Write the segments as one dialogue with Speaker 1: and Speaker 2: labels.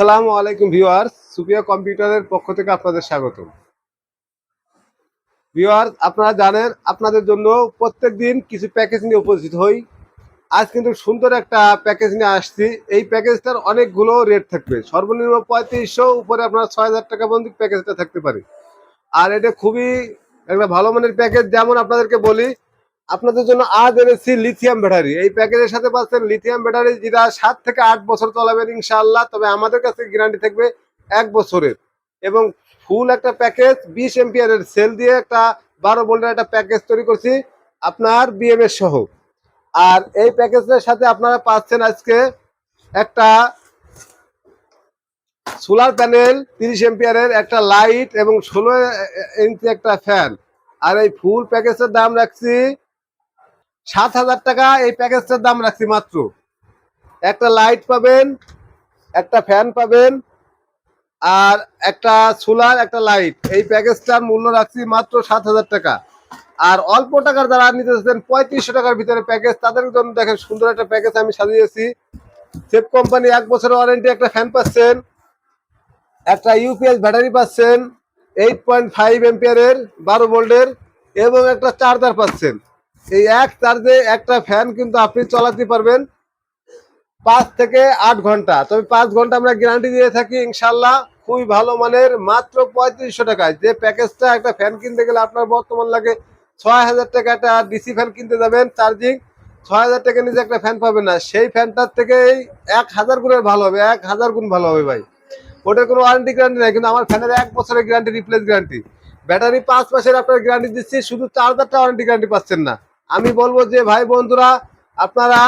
Speaker 1: আসসালামু আলাইকুম ভিউয়ার্স, সুপিয়া কম্পিউটারের পক্ষ থেকে আপনাদের স্বাগতম। ভিউয়ার্স, আপনারা জানেন আপনাদের জন্য প্রত্যেকদিন কিছু প্যাকেজ নিয়ে উপস্থিত হই। আজ কিন্তু সুন্দর একটা প্যাকেজ নিয়ে আসছি। এই প্যাকেজটার অনেকগুলো রেট থাকবে। সর্বনিম্ন ৩৫০০, উপরে আপনার ৬০০০ টাকা পর্যন্ত প্যাকেজটা থাকতে পারে। আর এটা খুবই একটা ভালো মানের প্যাকেজ। যেমন আপনাদেরকে বলি, আপনাদের জন্য আজ এনেছি লিথিয়াম ব্যাটারি। এই প্যাকেজের সাথে পাচ্ছেন লিথিয়াম ব্যাটারি, যেটা ৭ থেকে ৮ বছর চলাবেন ইনশাআল্লাহ। তবে আমাদের কাছে গ্যারান্টি থাকবে ১ বছরের। এবং ফুল একটা প্যাকেজ ২০ এম্পিয়ারের সেল দিয়ে একটা ১২ ভোল্টের একটা প্যাকেজ তৈরি করছি আপনার বিএমএস সহ। আর এই প্যাকেজের সাথে আপনারা পাচ্ছেন আজকে একটা সোলার প্যানেল, ৩০ এম্পিয়ারের একটা লাইট এবং ১৬ ইঞ্চি একটা ফ্যান। আর এই ফুল প্যাকেজের দাম রাখছি ৭,০০০ টাকা। এই প্যাকেজটার দাম রাখছি মাত্র। একটা লাইট পাবেন, একটা ফ্যান পাবেন, আর একটা সোলার, একটা লাইট। এই প্যাকেজটার মূল্য রাখছি মাত্র ৭,০০০ টাকা। আর অল্প টাকার যারা নিতে চাচ্ছেন ৩৫০০ টাকার ভিতরে প্যাকেজ, তাদের জন্য দেখেন সুন্দর একটা প্যাকেজ আমি সাজিয়েছি। সেফ কোম্পানি ১ বছরের ওয়ারেন্টি, একটা ফ্যান পাচ্ছেন, একটা ইউপিএস ব্যাটারি পাচ্ছেন 8.5 এম্পিয়ারের ১২ ভোল্টের, এবং একটা চার্জার পাচ্ছেন। এই এক চার্জে একটা ফ্যান কিন্তু আপনি চালাতে পারবেন ৫ থেকে ৮ ঘন্টা। তবে ৫ ঘন্টা আমরা গ্যারান্টি দিয়ে থাকি ইনশাল্লাহ। খুবই ভালো মানের, মাত্র ৩৫০০ টাকায়। যে প্যাকেজটা একটা ফ্যান কিনতে গেলে আপনার বর্তমান লাগে ৬,০০০ টাকা, একটা ডিসি ফ্যান কিনতে যাবেন চার্জিং, ৬,০০০ টাকা নিচে একটা ফ্যান পাবেন না। সেই ফ্যানটার থেকে ১,০০০ গুণের ভালো হবে, ১,০০০ গুণ ভালো হবে ভাই। ওটার কোনো ওয়ারেন্টি গ্যারান্টি নেই, কিন্তু আমার ফ্যানের ১ বছরের গ্যারান্টি, রিপ্লেস গ্যারান্টি। ব্যাটারি ৫ মাসের আপনার গ্যারান্টি দিচ্ছি, শুধু চার্জারটা ওয়ারেন্টি গ্যারান্টি পাচ্ছেন না। আমি বলবো যে ভাই বন্ধুরা, আপনারা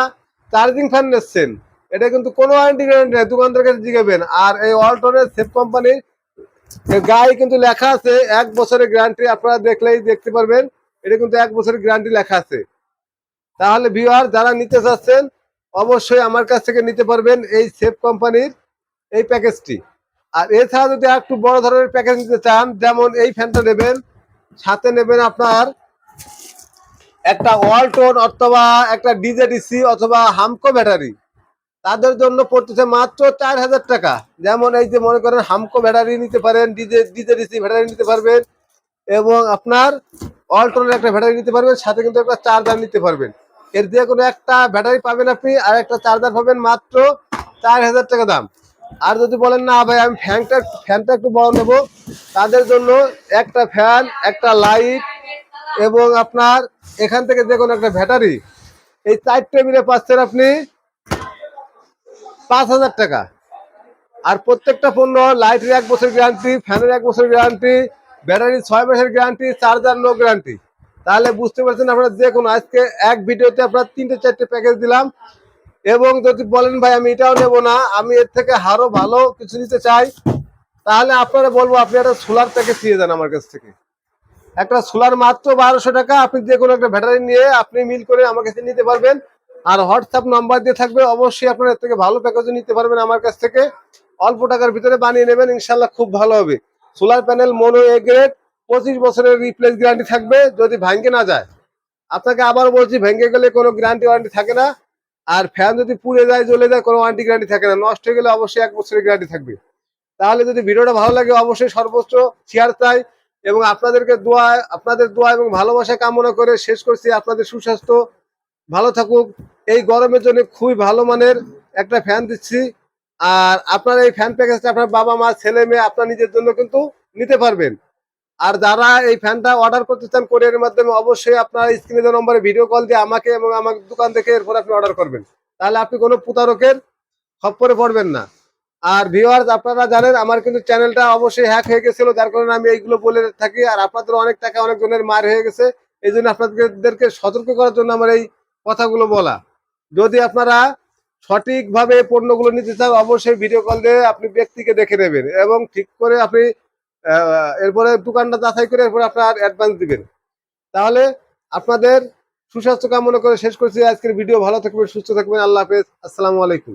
Speaker 1: চার্জিং ফ্যান নিচ্ছেন, এটা কিন্তু কোনো ওয়ারেন্টি গ্যারান্টি নেই, দোকানদার কাছে জিগাবেন। আর এই ওয়ালটনের সেফ কোম্পানির গায়ে কিন্তু লেখা আছে ১ বছরের গ্যারান্টি। আপনারা দেখলেই দেখতে পারবেন, এটা কিন্তু ১ বছরের গ্যারান্টি লেখা আছে। তাহলে ভিউয়ার, যারা নিতে চাচ্ছেন অবশ্যই আমার কাছ থেকে নিতে পারবেন এই সেফ কোম্পানির এই প্যাকেজটি। আর এছাড়া যদি একটু বড় ধরনের প্যাকেজ নিতে চান, যেমন এই ফ্যানটা নেবেন, সাথে নেবেন আপনার একটা ওয়ালটন অথবা একটা ডিজেডিসি অথবা হামকো ব্যাটারি। তাদের জন্য পড়তেছে মাত্র ৪,০০০ টাকা। যেমন এই যে মনে করেন হামকো ব্যাটারি নিতে পারেন, ডিজেডিসি ব্যাটারি নিতে পারবেন, এবং আপনার ওয়ালটনের একটা ব্যাটারি নিতে পারবেন, সাথে কিন্তু একটা চার্জার নিতে পারবেন। এর দিয়ে কোনো একটা ব্যাটারি পাবেন আপনি, আর একটা চার্জার পাবেন, মাত্র ৪,০০০ টাকা দাম। আর যদি বলেন না ভাই আমি ফ্যানটা একটু বড় নেবো, তাদের জন্য একটা ফ্যান, একটা লাইট, এবং আপনার এখান থেকে যে কোনো একটা ব্যাটারি, এই ৪টে মিলে পাচ্ছেন আপনি ৫,০০০ টাকা। আর প্রত্যেকটা পণ্য, লাইটের ১ বছর গ্যারান্টি, ফ্যানের ১ বছর গ্যারান্টি, ব্যাটারি ৬ মাসের গ্যারান্টি, চার্জার নো গ্যারান্টি। তাহলে বুঝতে পারছেন আপনারা, যে কোনো আজকে এক ভিডিওতে আপনার ৩টে ৪টে প্যাকেজ দিলাম। এবং যদি বলেন ভাই আমি এটাও নেবো না, আমি এর থেকে আরো ভালো কিছু নিতে চাই, তাহলে আপনারা বলবো আপনি একটা সোলার প্যাকেজ দিয়ে যান আমার কাছ থেকে। একটা সোলার মাত্র ১২০০ টাকা। আপনি যে কোনো একটা ব্যাটারি নিয়ে আপনি মিল করে আমার কাছে নিতে পারবেন। আর হোয়াটসঅ্যাপ নাম্বার দিয়ে থাকবে, অবশ্যই আপনারা এর থেকে ভালো প্যাকেজও নিতে পারবেন আমার কাছ থেকে। অল্প টাকার ভিতরে বানিয়ে নেবেন, ইনশাল্লাহ খুব ভালো হবে। Solar panel mono A grade, ২৫ বছরের রিপ্লেস গ্যারান্টি থাকবে যদি ভাঙ্গে না যায়। আপনাকে আবার বলছি, ভেঙে গেলে কোনো গ্যারান্টি ওয়ারেন্টি থাকে না। আর ফ্যান যদি পুড়ে যায়, জ্বলে যায়, কোনো ওয়ারেন্টি গ্যারান্টি থাকে না। নষ্ট হয়ে গেলে অবশ্যই ১ বছরের গ্যারান্টি থাকবে। তাহলে যদি ভিডিওটা ভালো লাগে, অবশ্যই সর্বোচ্চ শেয়ার চাই। এবং আপনাদের দোয়া এবং ভালোবাসা কামনা করে শেষ করছি। আপনাদের সুস্বাস্থ্য ভালো থাকুক। এই গরমের জন্য খুবই ভালো মানের একটা ফ্যান দিচ্ছি। আর আপনার এই ফ্যান প্যাকেজটা আপনার বাবা মা ছেলে মেয়ে আপনার নিজের জন্য কিন্তু নিতে পারবেন। আর যারা এই ফ্যানটা অর্ডার করতে চান কোরিয়ারের মাধ্যমে, অবশ্যই আপনার স্ক্রিনে দেওয়া নম্বরে ভিডিও কল দিয়ে আমাকে এবং আমার দোকান থেকে এরপর আপনি অর্ডার করবেন। তাহলে আপনি কোনো প্রতারকের খপ্পরে পড়বেন না। আর ভিউয়ার্স, আপনারা জানেন আমার কিন্তু চ্যানেলটা অবশ্যই হ্যাক হয়ে গেছিল, যার কারণে আমি এইগুলো বলে থাকি। আর আপনাদের অনেক টাকা অনেকজনের মার হয়ে গেছে, এই জন্য আপনাদেরকে সতর্ক করার জন্য আমার এই কথাগুলো বলা। যদি আপনারা সঠিকভাবে পণ্যগুলো নিতে চান, অবশ্যই ভিডিও কল দিয়ে আপনি ব্যক্তিকে দেখে নেবেন এবং ঠিক করে আপনি এরপরে দোকানটা যাচাই করে এরপরে আপনার অ্যাডভান্স দিবেন। তাহলে আপনাদের সুস্বাস্থ্য কামনা করে শেষ করছি আজকের ভিডিও। ভালো থাকবেন, সুস্থ থাকবেন। আল্লাহ হাফেজ, আসসালামু আলাইকুম।